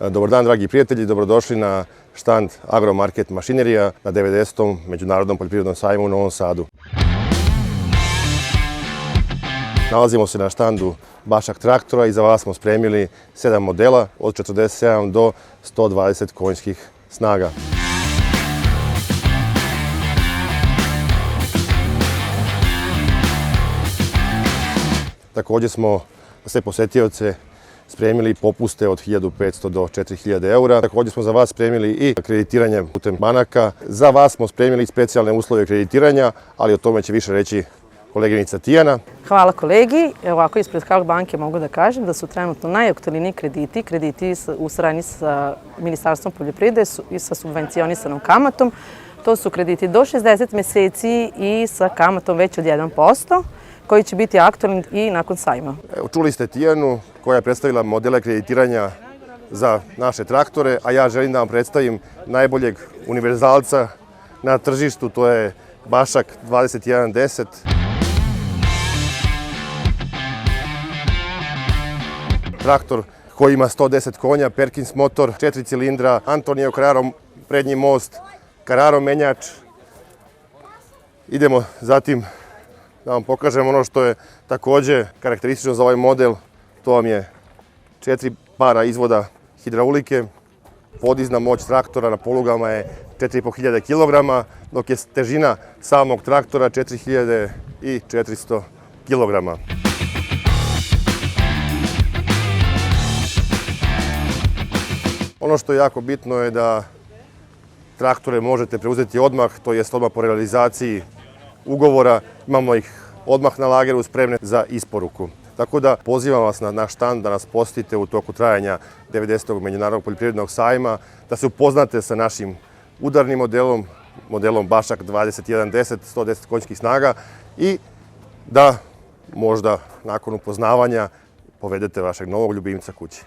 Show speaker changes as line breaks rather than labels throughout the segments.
Dobar dan, dragi prijatelji, dobrodošli na štand Agromarket Mašinerija na 90. Međunarodnom poljoprivrednom sajmu u Novom Sadu. Nalazimo se na štandu Bašak traktora i za vas smo spremili 7 modela od 47 do 120 konjskih snaga. Također smo za sve posjetioce spremili popuste od 1500 do 4000 eura. Također smo za vas spremili i kreditiranje putem banaka. Za vas smo spremili specijalne uslove kreditiranja, ali o tome će više reći koleginica Tijana.
Hvala kolegi. Ovako ispred Halk banke mogu da kažem da su trenutno najaktualniji krediti u saradnji sa Ministarstvom poljoprivrede i sa subvencionisanom kamatom. To su krediti do 60 meseci i sa kamatom već od 1%, koji će biti aktualni i nakon sajma.
Čuli ste Tijanu koja je predstavila modele kreditiranja za naše traktore, a ja želim da vam predstavim najboljeg univerzalca na tržištu, to je Bašak 2110. Traktor koji ima 110 konja, Perkins motor, 4 cilindra, Antonio Carraro prednji most, Carraro menjač. Idemo zatim da vam pokažem ono što je također karakteristično za ovaj model. To vam je 4 para izvoda hidraulike. Podizna moć traktora na polugama je 4500 kg, dok je težina samog traktora 4400 kg. Ono što je jako bitno je da traktore možete preuzeti odmah, to jest odmah po realizaciji ugovora. Imamo ih odmah na lageru spremne za isporuku. Tako da pozivam vas na naš štand da nas posjetite u toku trajanja 90. Međunarodnog poljoprivrednog sajma, da se upoznate sa našim udarnim modelom Bašak 2110, 110 konjskih snaga i da možda nakon upoznavanja povedete vašeg novog ljubimca kući.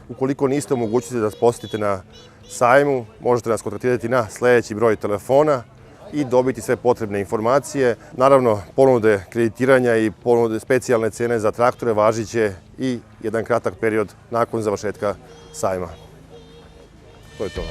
Ukoliko niste u mogućnosti da nas posjetite na sajmu, možete nas kontaktirati na sljedeći broj telefona i dobiti sve potrebne informacije. Naravno, ponude kreditiranja i ponude specijalne cene za traktore važit će i jedan kratak period nakon završetka sajma. To je to.